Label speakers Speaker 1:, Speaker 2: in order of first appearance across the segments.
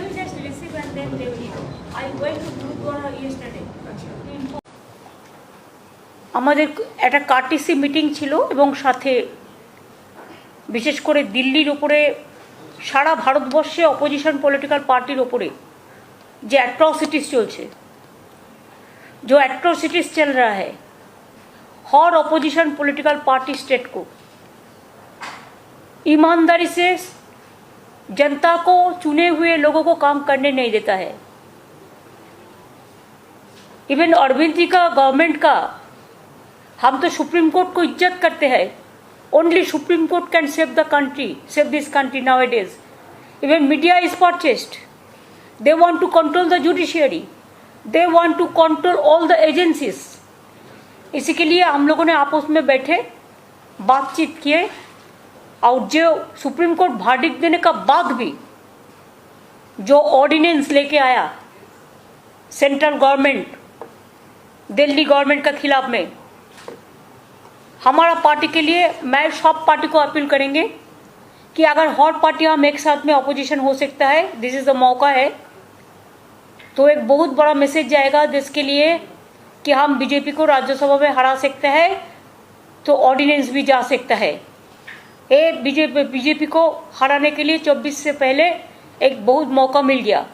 Speaker 1: will just receive and then they will eat. I went to Gurudwara yesterday. আমাদের একটা কার্টিসি meeting ছিল এবং সাথে বিশেষ করে দিল্লির ওপরে সারা ভারতবর্ষে অপোজিশন পলিটিক্যাল পার্টির ওপরে যে एट्रोसिटीज चलছে जो एट्रोसिटीज चल रहा है हर ऑपोजिशन पॉलिटिकल पार्टी स्टेट को ईमानदारी से जनता को चुने हुए लोगों को काम करने नहीं देता है। इवन अरविंद जी का गवर्नमेंट का हम तो सुप्रीम कोर्ट को इज्जत करते हैं। Only supreme court can save the country, save this country now it is. Even media is purchased. They want to control the judiciary, they want to control all the agencies. इसी के लिए हम लोगों ने आपस में बैठे बातचीत किए और जो सुप्रीम कोर्ट वर्डिक्ट देने का बाद भी जो ऑर्डिनेंस लेके आया सेंट्रल गवर्नमेंट दिल्ली गवर्नमेंट का खिलाफ में, हमारा पार्टी के लिए मैं सब पार्टी को अपील करेंगे कि अगर हर पार्टी हम एक साथ में अपोजिशन हो सकता है, दिस इज द मौका है, तो एक बहुत बड़ा मैसेज जाएगा देश के लिए कि हम बीजेपी को राज्यसभा में हरा सकते हैं, तो ऑर्डिनेंस भी जा सकता है। ये बीजेपी को हराने के लिए 24 से पहले एक बहुत मौका मिल गया।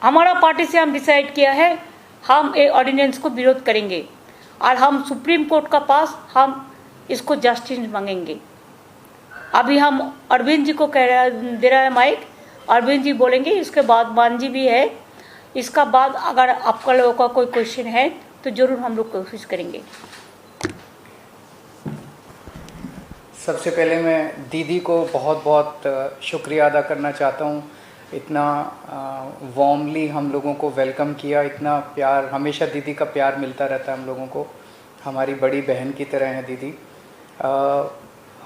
Speaker 1: हमारा पार्टी से हम डिसाइड किया है हम ये ऑर्डिनेंस को विरोध करेंगे और हम सुप्रीम कोर्ट का पास हम इसको जस्टिस मांगेंगे। अभी हम अरविंद जी को दे रहा है माइक, अरविंद जी बोलेंगे, इसके बाद मान जी भी है। इसका बाद अगर आपका लोगों का कोई क्वेश्चन है तो जरूर हम लोग कोशिश करेंगे।
Speaker 2: सबसे पहले मैं दीदी को बहुत बहुत शुक्रिया अदा करना चाहता हूँ। इतना वार्मली हम लोगों को वेलकम किया, इतना प्यार, हमेशा दीदी का प्यार मिलता रहता है हम लोगों को। हमारी बड़ी बहन की तरह हैं दीदी।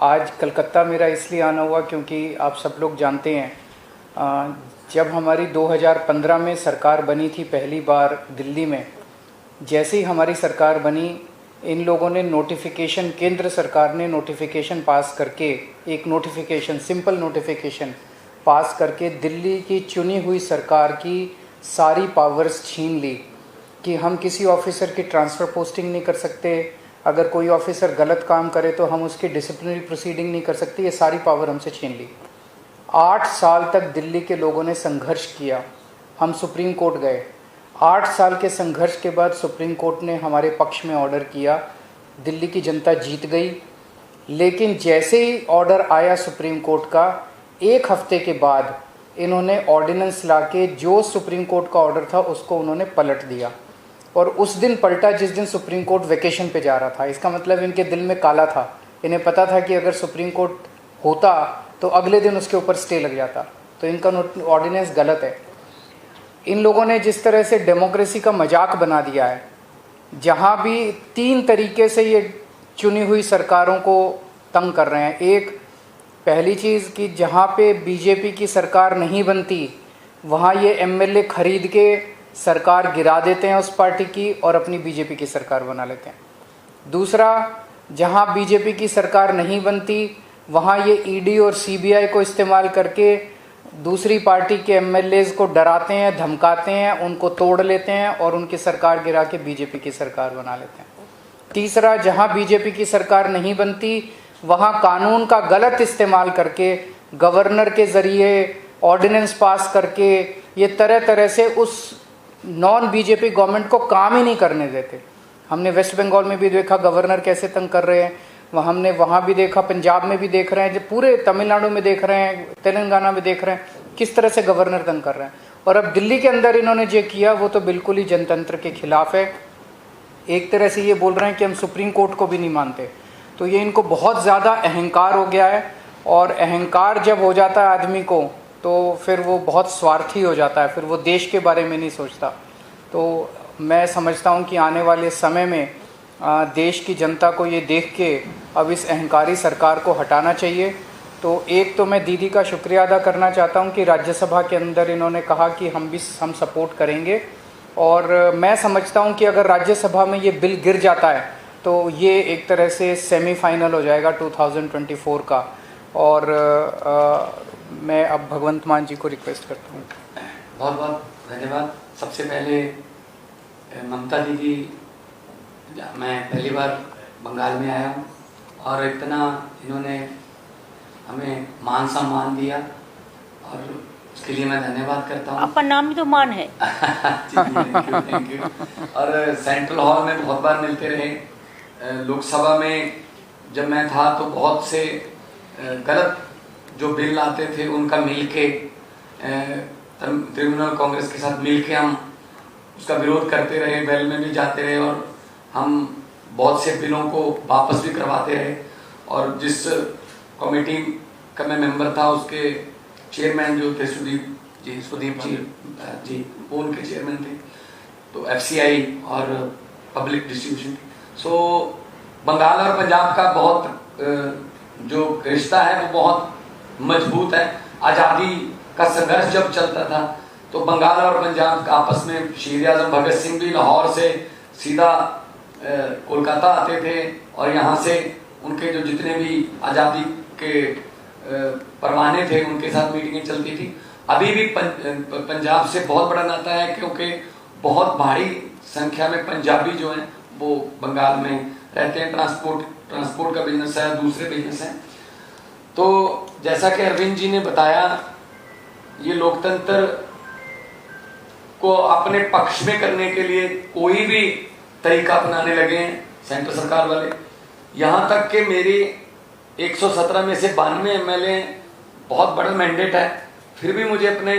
Speaker 2: आज कलकत्ता मेरा इसलिए आना हुआ क्योंकि आप सब लोग जानते हैं जब हमारी 2015 में सरकार बनी थी पहली बार दिल्ली में, जैसे ही हमारी सरकार बनी इन लोगों ने नोटिफिकेशन, केंद्र सरकार ने नोटिफिकेशन पास करके, एक नोटिफिकेशन, सिंपल नोटिफिकेशन पास करके दिल्ली की चुनी हुई सरकार की सारी पावर्स छीन ली कि हम किसी ऑफिसर की ट्रांसफ़र पोस्टिंग नहीं कर सकते, अगर कोई ऑफिसर गलत काम करे तो हम उसकी डिसिप्लिनरी प्रोसीडिंग नहीं कर सकते, ये सारी पावर हमसे छीन ली। 8 साल तक दिल्ली के लोगों ने संघर्ष किया, हम सुप्रीम कोर्ट गए। 8 साल के संघर्ष के बाद सुप्रीम कोर्ट ने हमारे पक्ष में ऑर्डर किया, दिल्ली की जनता जीत गई। लेकिन जैसे ही ऑर्डर आया सुप्रीम कोर्ट का, 1 हफ्ते के बाद इन्होंने ऑर्डिनेंस लाके जो सुप्रीम कोर्ट का ऑर्डर था उसको उन्होंने पलट दिया। और उस दिन पलटा जिस दिन सुप्रीम कोर्ट वेकेशन पे जा रहा था। इसका मतलब इनके दिल में काला था, इन्हें पता था कि अगर सुप्रीम कोर्ट होता तो अगले दिन उसके ऊपर स्टे लग जाता, तो इनका ऑर्डिनेंस गलत है। इन लोगों ने जिस तरह से डेमोक्रेसी का मजाक बना दिया है, जहाँ भी 3 तरीके से ये चुनी हुई सरकारों को तंग कर रहे हैं। एक, पहली चीज़ कि जहाँ पे बीजेपी की सरकार नहीं बनती वहाँ ये एमएलए खरीद के सरकार गिरा देते हैं उस पार्टी की और अपनी बीजेपी की सरकार बना लेते हैं। दूसरा, जहाँ बीजेपी की सरकार नहीं बनती वहाँ ये ईडी और सीबीआई को इस्तेमाल करके दूसरी पार्टी के एमएलएज को डराते हैं, धमकाते हैं, उनको तोड़ लेते हैं और उनकी सरकार गिरा के बीजेपी की सरकार बना लेते हैं। तीसरा, जहाँ बीजेपी की सरकार नहीं बनती वहाँ कानून का गलत इस्तेमाल करके गवर्नर के ज़रिए ऑर्डिनेंस पास करके ये तरह तरह से उस नॉन बीजेपी गवर्नमेंट को काम ही नहीं करने देते। हमने वेस्ट बंगाल में भी देखा गवर्नर कैसे तंग कर रहे हैं, हमने वहाँ भी देखा, पंजाब में भी देख रहे हैं, पूरे तमिलनाडु में देख रहे हैं, तेलंगाना में देख रहे हैं किस तरह से गवर्नर तंग कर रहे हैं। और अब दिल्ली के अंदर इन्होंने जो किया वो तो बिल्कुल ही जनतंत्र के खिलाफ है। एक तरह से ये बोल रहे हैं कि हम सुप्रीम कोर्ट को भी नहीं मानते। तो ये इनको बहुत ज़्यादा अहंकार हो गया है, और अहंकार जब हो जाता है आदमी को तो फिर वो बहुत स्वार्थी हो जाता है, फिर वो देश के बारे में नहीं सोचता। तो मैं समझता हूँ कि आने वाले समय में देश की जनता को ये देख के अब इस अहंकारी सरकार को हटाना चाहिए। तो एक तो मैं दीदी का शुक्रिया अदा करना चाहता हूँ कि राज्यसभा के अंदर इन्होंने कहा कि हम सपोर्ट करेंगे, और मैं समझता हूँ कि अगर राज्यसभा में ये बिल गिर जाता है तो ये एक तरह से सेमीफाइनल हो जाएगा 2024 का। और मैं अब भगवंत मान जी को रिक्वेस्ट करता हूँ।
Speaker 3: बहुत बहुत धन्यवाद। सबसे पहले ममता दीदी, मैं पहली बार बंगाल में आया हूँ और इतना इन्होंने हमें मान सम्मान दिया और उसके लिए मैं धन्यवाद करता हूँ।
Speaker 1: आपका नाम भी तो मान है।
Speaker 3: Thank you. और सेंट्रल हॉल में बहुत बार मिलते रहे। लोकसभा में जब मैं था तो बहुत से गलत जो बिल आते थे उनका मिलके तृणमूल कांग्रेस के साथ मिलके हम उसका विरोध करते रहे, वेल में भी जाते रहे और हम बहुत से बिलों को वापस भी करवाते रहे। और जिस कमेटी का मैं मेंबर था उसके चेयरमैन जो थे सुदीप जी वो उनके चेयरमैन थे, तो FCI और पब्लिक डिस्ट्रीब्यूशन। सो बंगाल और पंजाब का बहुत जो रिश्ता है वो बहुत मजबूत है। आज़ादी का संघर्ष जब चलता था तो बंगाल और पंजाब आपस में शीर आजम भगत सिंह भी लाहौर से सीधा कोलकाता आते थे और यहाँ से उनके जो जितने भी आज़ादी के परवाने थे उनके साथ मीटिंगें चलती थी। अभी भी पंजाब से बहुत बड़ा नाता है क्योंकि बहुत भारी संख्या में पंजाबी जो हैं वो बंगाल में रहते हैं। ट्रांसपोर्ट का बिजनेस है, दूसरे बिजनेस हैं। तो जैसा कि अरविंद जी ने बताया, ये लोकतंत्र को अपने पक्ष में करने के लिए कोई भी तरीका अपनाने लगे हैं सेंट्रल सरकार वाले। यहाँ तक कि मेरी 117 में से 92 MLA बहुत बड़ा मैंडेट है, फिर भी मुझे अपने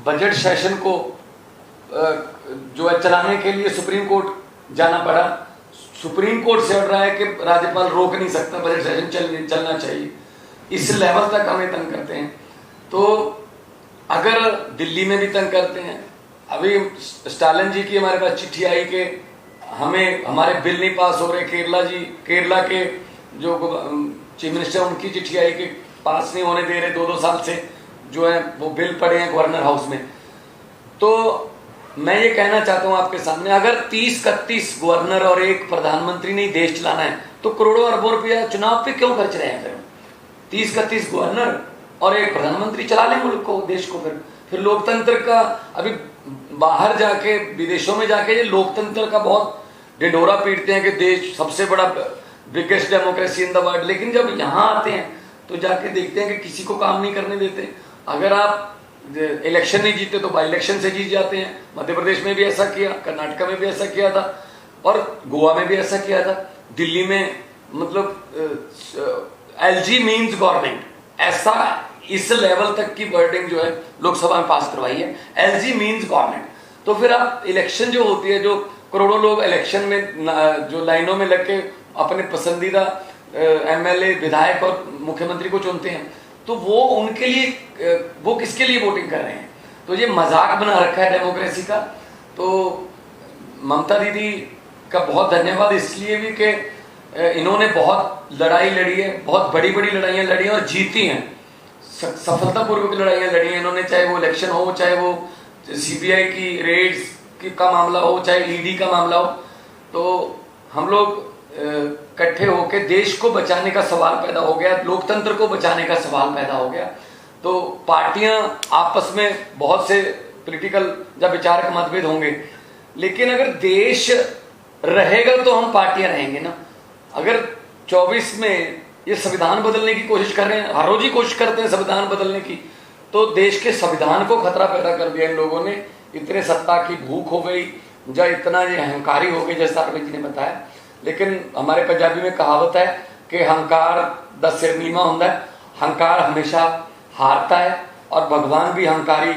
Speaker 3: बजट सेशन को जो है चलाने के लिए सुप्रीम कोर्ट जाना पड़ा। सुप्रीम कोर्ट से ऑर्डर है कि राज्यपाल रोक नहीं सकता, बजट सेशन चलना चाहिए। इस लेवल तक हमें तंग करते हैं। तो अगर दिल्ली में भी तंग करते हैं, अभी स्टालिन जी की हमारे पास चिट्ठी आई कि हमें हमारे बिल नहीं पास हो रहे। केरला के जो चीफ मिनिस्टर उनकी चिट्ठी आई कि पास नहीं होने दे रहे, 2-2 साल से जो है वो बिल पड़े हैं गवर्नर हाउस में। तो मैं ये कहना चाहता हूं आपके सामने, अगर 30-31 गवर्नर और एक प्रधानमंत्री ने देश चलाना है तो करोड़ों अरबों रुपया चुनाव पे क्यों खर्च रहे हैं? 30-31 गवर्नर और एक प्रधानमंत्री चला लें मुल्क को, देश को। फिर लोकतंत्र का अभी बाहर जाके विदेशों में जाके ये लोकतंत्र का बहुत ढिंढोरा पीटते हैं कि देश सबसे बड़ा biggest democracy in the world, लेकिन जब यहाँ आते हैं तो जाके देखते हैं कि किसी को काम नहीं करने देते। अगर आप इलेक्शन नहीं जीते तो बाई इलेक्शन से जीत जाते हैं। मध्य प्रदेश में भी ऐसा किया, कर्नाटक में भी ऐसा किया था और गोवा में भी ऐसा किया था। दिल्ली में मतलब LG मीन्स गवर्नमेंट, ऐसा इस लेवल तक की वर्डिंग जो है लोकसभा में पास करवाई है, LG मीन्स गवर्नमेंट। तो फिर आप इलेक्शन जो होती है, जो करोड़ों लोग इलेक्शन में जो लाइनों में लग के अपने पसंदीदा MLA, विधायक और मुख्यमंत्री को चुनते हैं, तो वो उनके लिए वो किसके लिए वोटिंग कर रहे हैं? तो ये मजाक बना रखा है डेमोक्रेसी का। तो ममता दीदी का बहुत धन्यवाद इसलिए भी कि इन्होंने बहुत लड़ाई लड़ी है, बहुत बड़ी बड़ी लड़ाइयाँ लड़ी हैं और जीती हैं, सफलतापूर्वक लड़ाइयाँ लड़ी हैं इन्होंने। चाहे वो इलेक्शन हो, चाहे वो CBI की रेड्स का मामला हो, चाहे ED का मामला हो। तो हम लोग इकट्ठे होकर देश को बचाने का सवाल पैदा हो गया, लोकतंत्र को बचाने का सवाल पैदा हो गया। तो पार्टियां आपस में बहुत से पॉलिटिकल या विचारक मतभेद होंगे, लेकिन अगर देश रहेगा तो हम पार्टियां रहेंगे ना। अगर 24 में ये संविधान बदलने की कोशिश कर रहे हैं, हर रोज ही कोशिश करते हैं संविधान बदलने की, तो देश के संविधान को खतरा पैदा कर दिया इन लोगों ने। इतने सत्ता की भूख हो गई या इतना ये अहंकारी हो गए, जैसा अरविंद जी ने बताया। लेकिन हमारे पंजाबी में कहावत है कि हंकार दा सिर नीवा होता है, हंकार हमेशा हारता है और भगवान भी हंकारी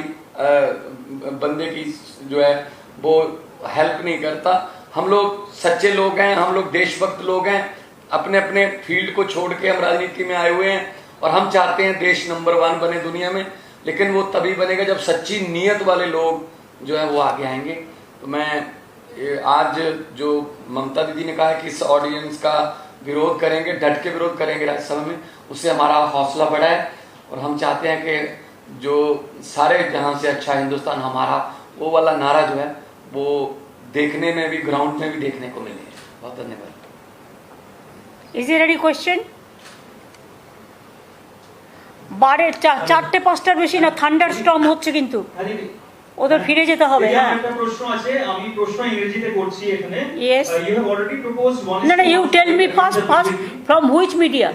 Speaker 3: बंदे की जो है वो हेल्प नहीं करता। हम लोग सच्चे लोग हैं, हम लोग देशभक्त लोग हैं, अपने अपने फील्ड को छोड़ के हम राजनीति में आए हुए हैं और हम चाहते हैं देश नंबर 1 बने दुनिया में। लेकिन वो तभी बनेगा जब सच्ची नीयत वाले लोग जो है वो आगे आएंगे। तो मैं आज जो ममता दीदी ने कहा है कि इस ऑडियंस का विरोध करेंगे, डट के विरोध करेंगे राज्यसभा में, उससे हमारा हौसला बढ़ा है और हम चाहते हैं कि जो सारे जहां से अच्छा हिंदुस्तान हमारा, वो वाला नारा जो है वो देखने में भी, ग्राउंड में भी देखने को मिले। बहुत धन्यवाद।
Speaker 1: Is there any question? চারটে পাঁচটার বেশি না, থান্ডার স্টর্ম হচ্ছে কিন্তু ওদের ফিরে যেতে হবে। হ্যাঁ,
Speaker 4: একটা প্রশ্ন আছে, আমি প্রশ্ন ইংরেজিতে করছি এখানে।
Speaker 1: Yes.
Speaker 4: You have already proposed one.
Speaker 1: না, you tell me first from which media?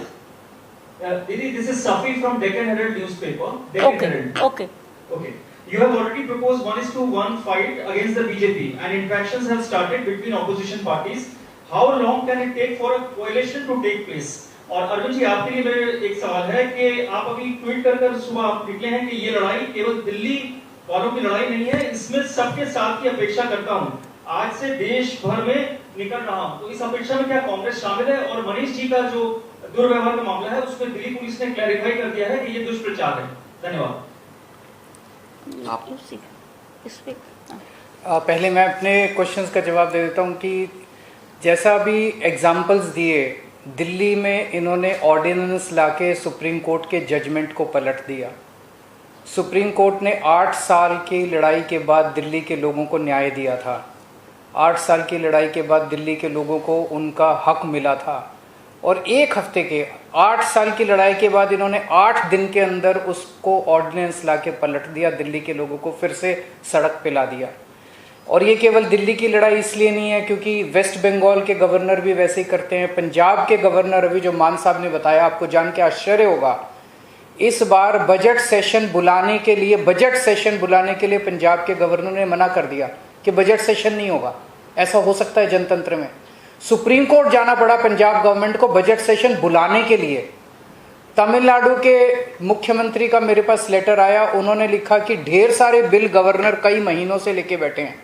Speaker 4: Didi, this is Safi from Deccan Herald newspaper. Deccan
Speaker 1: Okay,
Speaker 4: Herald.
Speaker 1: okay.
Speaker 4: Okay. You have already proposed 1:1 fight against the BJP, and interactions have started between opposition parties. How long can it take for a coalition to take place? और अरविंद जी, आपके लिए मेरा एक सवाल है कि आप अभी ट्वीट कर सुबह आप निकले हैं कि ये लड़ाई केवल दिल्ली वालों की लड़ाई नहीं है, इसमें सबके साथ की अपेक्षा करता हूं। आज से देश भर में निकल रहा हूं, तो इस अपेक्षा में क्या कांग्रेस शामिल है? और मनीष जी का जो दुर्व्यवहार का मामला है, उसमें दिल्ली पुलिस ने क्लैरिफाई कर दिया है कि ये दुष्प्रचार है। धन्यवाद।
Speaker 2: पहले मैं अपने क्वेश्चंस का जवाब दे देता हूं कि जैसा अभी एग्जांपल्स दिए, दिल्ली में इन्होंने ऑर्डिनेंस लाके सुप्रीम कोर्ट के जजमेंट को पलट दिया। सुप्रीम कोर्ट ने 8 साल की लड़ाई के बाद दिल्ली के लोगों को न्याय दिया था। 8 साल की लड़ाई के बाद दिल्ली के लोगों को उनका हक मिला था, और 1 हफ्ते के 8 साल की लड़ाई के बाद इन्होंने 8 दिन के अंदर उसको ऑर्डिनेंस लाके पलट दिया, दिल्ली के लोगों को फिर से सड़क पे ला दिया। और ये केवल दिल्ली की लड़ाई इसलिए नहीं है क्योंकि वेस्ट बंगाल के गवर्नर भी वैसे ही करते हैं। पंजाब के गवर्नर अभी जो मान साहब ने बताया, आपको जान के आश्चर्य होगा, इस बार बजट सेशन बुलाने के लिए पंजाब के गवर्नर ने मना कर दिया कि बजट सेशन नहीं होगा। ऐसा हो सकता है जनतंत्र में? सुप्रीम कोर्ट जाना पड़ा पंजाब गवर्नमेंट को बजट सेशन बुलाने के लिए। तमिलनाडु के मुख्यमंत्री का मेरे पास लेटर आया, उन्होंने लिखा कि ढेर सारे बिल गवर्नर कई महीनों से लेके बैठे हैं।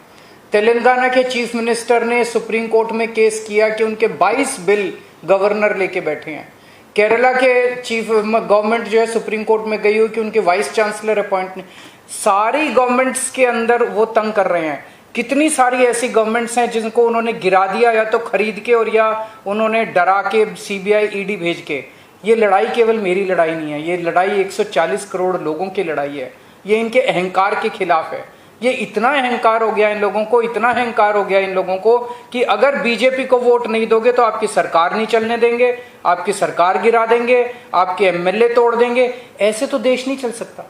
Speaker 2: तेलंगाना के चीफ मिनिस्टर ने सुप्रीम कोर्ट में केस किया कि उनके 22 बिल गवर्नर लेके बैठे हैं। केरला के चीफ गवर्नमेंट जो है सुप्रीम कोर्ट में गई हुई कि उनके वाइस चांसलर अपॉइंट नहीं। सारी गवर्नमेंट्स के अंदर वो तंग कर रहे हैं। कितनी सारी ऐसी गवर्नमेंट्स हैं जिनको उन्होंने गिरा दिया, या तो खरीद के और या उन्होंने डरा के सीबीआई ईडी भेज के। ये लड़ाई केवल मेरी लड़ाई नहीं है, ये लड़ाई 140 करोड़ लोगों की लड़ाई है। ये इनके अहंकार के खिलाफ है। ये इतना अहंकार हो गया इन लोगों को, इतना अहंकार हो गया इन लोगों को कि अगर बीजेपी को वोट नहीं दोगे तो आपकी सरकार नहीं चलने देंगे, आपकी सरकार गिरा देंगे, आपके एमएलए तोड़ देंगे। ऐसे तो देश नहीं चल सकता।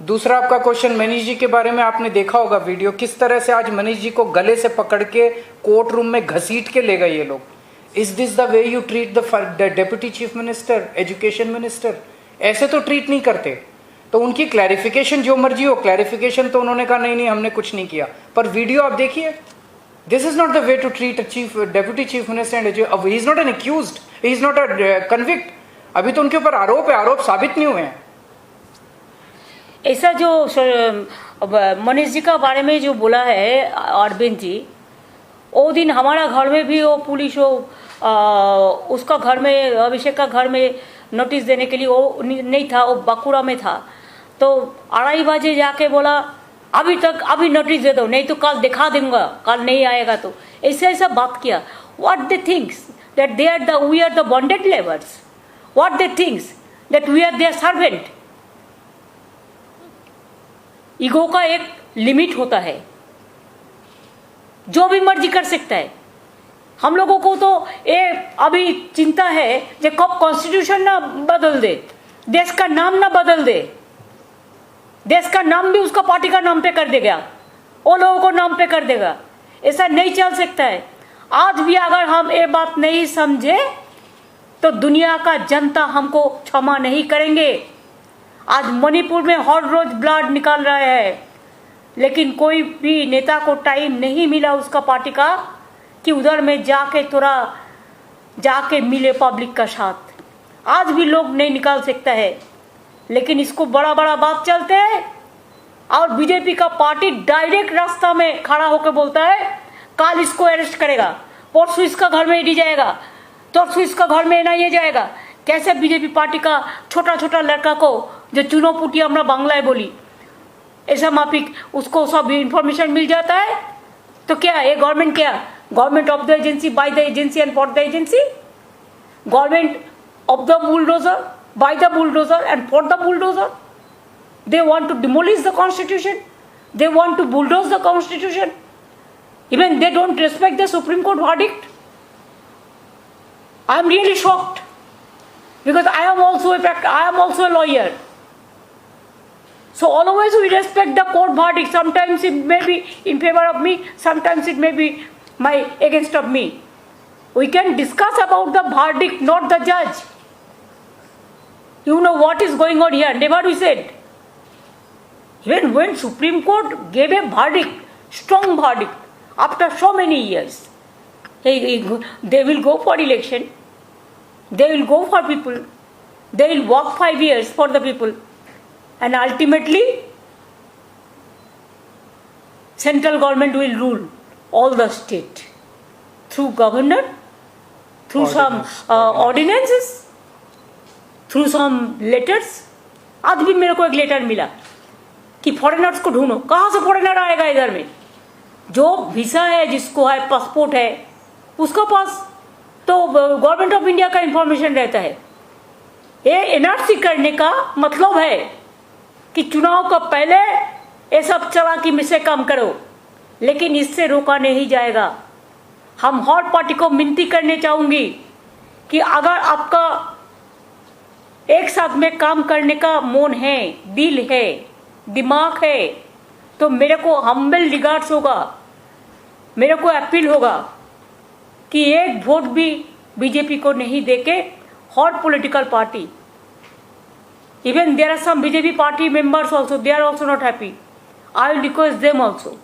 Speaker 2: दूसरा आपका क्वेश्चन मनीष जी के बारे में, आपने देखा होगा वीडियो, किस तरह से आज मनीष जी को गले से पकड़ के कोर्ट रूम में घसीट के ले गए ये लोग। Is this the way you treat the deputy chief minister, education minister? ऐसे तो ट्रीट नहीं करते। तो उनकी क्लैरिफिकेशन जो मर्जी हो, क्लैरिफिकेशन तो उन्होंने कहा नहीं हमने कुछ नहीं किया, पर वीडियो आप देखिए। This is not the way to treat a deputy chief minister and he is not an accused, he is not a convict. अभी तो उनके ऊपर आरोप है, आरोप साबित नहीं हुए हैं।
Speaker 1: ऐसा जो मनीष जी का बारे में जो बोला है अरविंद जी, वो दिन हमारा घर में भी वो पुलिस उसका घर में, अभिषेक का घर में नोटिस देने के लिए वो नहीं था, वो बांकुड़ा में था। तो 2:30 बजे जाके बोला अभी नोटिस दे दो, नहीं तो कल दिखा दूंगा, कल नहीं आएगा तो। ऐसा बात किया। What they thinks that we are the bonded labours? What they thinks that we are their servant? Ego का एक लिमिट होता है, जो भी मर्जी कर सकता है। हम लोगों को तो ये अभी चिंता है कि कब कॉन्स्टिट्यूशन ना बदल दे, देश का नाम ना बदल दे, देश का नाम भी उसका पार्टी का नाम पे कर देगा, वो लोगों को नाम पे कर देगा। ऐसा नहीं चल सकता है। आज भी अगर हम ये बात नहीं समझे तो दुनिया का जनता हमको क्षमा नहीं करेंगे। आज मणिपुर में हर रोज ब्लड निकाल रहा है, लेकिन कोई भी नेता को टाइम नहीं मिला उसका पार्टी का कि उधर में जाके मिले पब्लिक का साथ। आज भी लोग नहीं निकाल सकता है, लेकिन इसको बड़ा बात चलते हैं। और बीजेपी का पार्टी डायरेक्ट रास्ता में खड़ा होकर बोलता है कल इसको अरेस्ट करेगा, परसों इसका घर में ईडी जाएगा, परसों इसका घर में एनआईए जाएगा। कैसे बीजेपी पार्टी का छोटा लड़का को जो चुनौपुटी हमरा बांग्लाय बोली, ऐसा माफिक उसको सब इंफॉर्मेशन मिल जाता है। तो क्या ये गवर्नमेंट, क्या government of the agency, by the agency and for the agency? Government of the bulldozer, by the bulldozer and for the bulldozer? They want to demolish the constitution, they want to bulldoze the constitution, even they don't respect the Supreme Court verdict. I am really shocked. because I am also a lawyer. So always we respect the court verdict. Sometimes it may be in favor of me, sometimes it may be against of me. We can discuss about the verdict, not the judge. You know what is going on here. Never we said. Even when Supreme Court gave a verdict, strong verdict, after so many years, they will go for election, they will go for people, they will work 5 years for the people, and ultimately central government will rule all the state through governor, through some ordinances, through some letters. आज भी मेरे को एक letter मिला कि foreigners को ढूंढो. कहाँ से फॉरेनर आएगा इधर में? जो वीसा है, जिसको है पासपोर्ट है, उसका पास तो गवर्नमेंट ऑफ इंडिया का इंफॉर्मेशन रहता है. ये एनआरसी करने का मतलब है कि चुनाव का पहले ये सब चालाकी में से काम करो, लेकिन इससे रोका नहीं जाएगा. हम हर पार्टी को विनती करने चाहूंगी कि अगर आपका एक साथ में काम करने का मन है, दिल है, दिमाग है, तो मेरे को हम्बल रिगार्ड्स होगा, मेरे को अपील होगा कि एक वोट भी बीजेपी को नहीं देके हर political party, even there are some BJP party members also, they are also not happy. I will request them also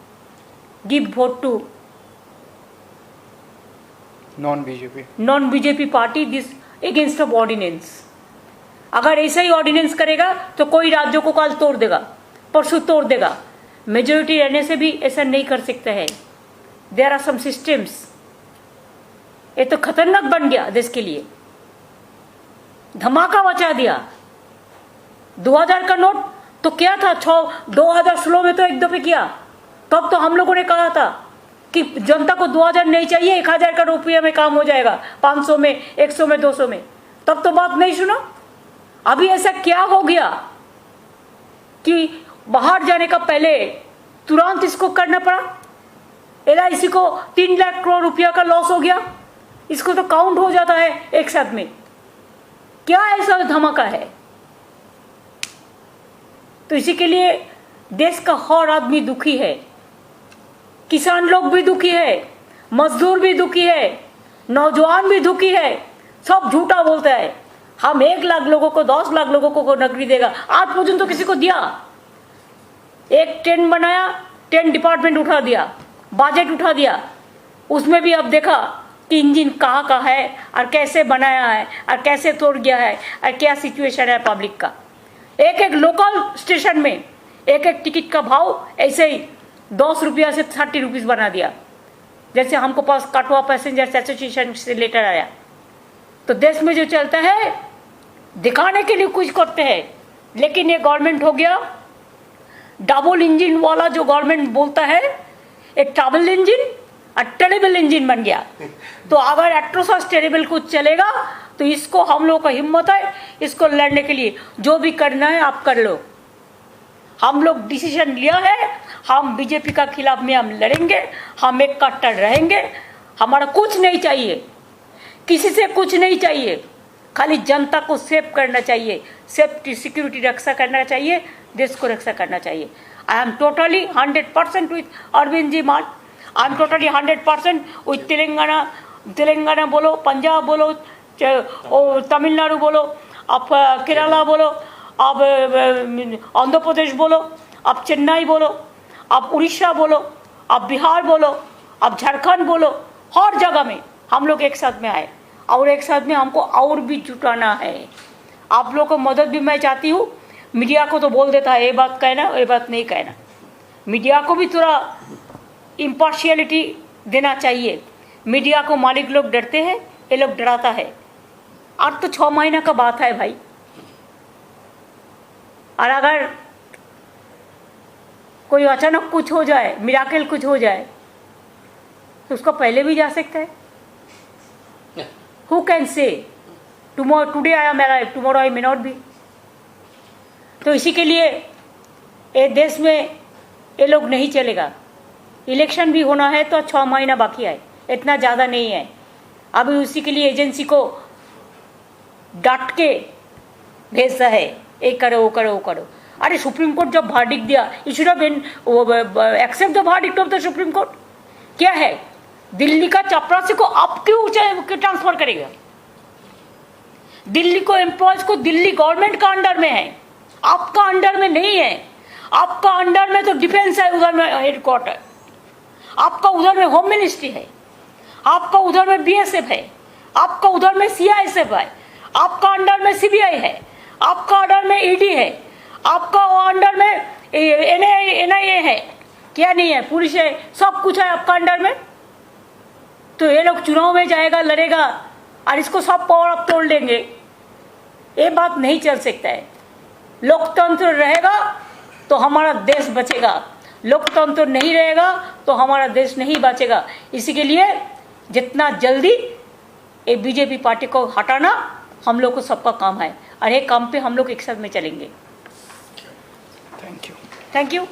Speaker 1: give vote to non-BJP party this against of ordinance. अगर ऐसा ही ordinance करेगा तो कोई राज्यों को कल तोड़ देगा, परसों तोड़ देगा. मेजोरिटी रहने से भी ऐसा नहीं कर सकता है. There are some systems. ये तो खतरनाक बन गया देश के लिए, धमाका मचा दिया. 2000 का नोट तो क्या था, 2016 में तो एक दफे किया. तब तो हम लोगों ने कहा था कि जनता को 2000 नहीं चाहिए, 1000 का रुपया में काम हो जाएगा, 500 में, 100 में, 200 में. तब तो बात नहीं सुना. अभी ऐसा क्या हो गया कि बाहर जाने का पहले तुरंत इसको करना पड़ा. LIC को 3 लाख करोड़ रुपया का लॉस हो गया. इसको तो काउंट हो जाता है एक साथ में. क्या ऐसा धमाका है? तो इसी के लिए देश का हर आदमी दुखी है. किसान लोग भी दुखी है, मजदूर भी दुखी है, नौजवान भी दुखी है. सब झूठा बोलता है. हम 1 लाख लोगों को, 10 लाख लोगों को नौकरी देगा. आज पर्यंत तो किसी को दिया? एक ट्रेन बनाया, 10 डिपार्टमेंट उठा दिया, बजट उठा दिया. उसमें भी अब देखा कि इंजन कहाँ का है और कैसे बनाया है और कैसे तोड़ गया है और क्या सिचुएशन है पब्लिक का. एक लोकल स्टेशन में एक टिकट का भाव ऐसे ही 10 रुपया से 30 रुपीज बना दिया. जैसे हमको पास कटवा पैसेंजर्स एसोसिएशन से लेटर आया. तो देश में जो चलता है दिखाने के लिए कुछ करते हैं, लेकिन ये गवर्नमेंट हो गया डबल इंजन वाला. जो गवर्नमेंट बोलता है एक ट्रैवल इंजन और टेरेबल इंजन बन गया. तो अगर एट्रोसस टेरेबल कुछ चलेगा तो इसको हम लोग का हिम्मत है इसको लड़ने के लिए. जो भी करना है आप कर लो. हम लोग डिसीजन लिया है, हम बीजेपी का खिलाफ में हम लड़ेंगे, हम एक कट्टर रहेंगे. हमारा कुछ नहीं चाहिए, किसी से कुछ नहीं चाहिए, खाली जनता को सेव करना चाहिए, सेफ्टी सिक्योरिटी रक्षा करना चाहिए, देश को रक्षा करना चाहिए. I am totally 100% with Arvind ji Mann. I am totally 100% with Telangana बोलो, पंजाब बोलो, तमिलनाडु बोलो, आप केरला बोलो, आप आंध्र प्रदेश बोलो, आप चेन्नई बोलो, आप उड़ीसा बोलो, आप बिहार बोलो, आप झारखंड बोलो. हर जगह में हम लोग एक साथ में आए और एक साथ में हमको और भी जुटाना है. आप लोग को मदद भी मैं चाहती हूँ. मीडिया को तो बोल देता है ये बात कहना, ये बात नहीं कहना. मीडिया को भी थोड़ा इम्पार्शियलिटी देना चाहिए. मीडिया को मालिक लोग डरते हैं, ये लोग डराता है. आज तो 6 महीना का बात है भाई. और अगर कोई अचानक कुछ हो जाए, मिराकल कुछ हो जाए, तो उसको पहले भी जा सकता है. Who can say? Today I am alive, tomorrow I may not be. तो इसी के लिए ये देश में ये लोग नहीं चलेगा. इलेक्शन भी होना है तो 6 महीना बाकी है, इतना ज़्यादा नहीं है. अभी उसी के लिए एजेंसी को डांट के भेजता है, ये करो वो करो वो करो। अरे सुप्रीम कोर्ट जब वर्डिक्ट दिया, you should have accept the verdict of the supreme court. क्या है, दिल्ली का चपरासी को आप क्यों ट्रांसफर करेगा? दिल्ली को एम्प्लॉयज को दिल्ली गवर्नमेंट का अंडर में है, आपका अंडर में नहीं है। आपका अंडर में तो डिफेंस है, उधर में हेडक्वार्टर, आपका उधर में होम मिनिस्ट्री है, आपका उधर में बीएसएफ है, आपका उधर में सीआईएसएफ है, आपका अंडर में सीबीआई है, आपका अंडर में ईडी है, आपका अंडर में एनआईए है, क्या नहीं है, पुलिस है, सब कुछ है आपका अंडर में। तो ये लोग चुनाव में जाएगा, लड़ेगा और इसको सब पावर आप तोड़ देंगे, ये बात नहीं चल सकता है। लोकतंत्र रहेगा तो हमारा देश बचेगा, लोकतंत्र नहीं रहेगा तो हमारा देश नहीं बचेगा। इसी के लिए जितना जल्दी ये बीजेपी पार्टी को हटाना हम लोग को सबका काम है, और ये काम पे हम लोग एक साथ में चलेंगे।
Speaker 2: Thank you.
Speaker 1: Thank you.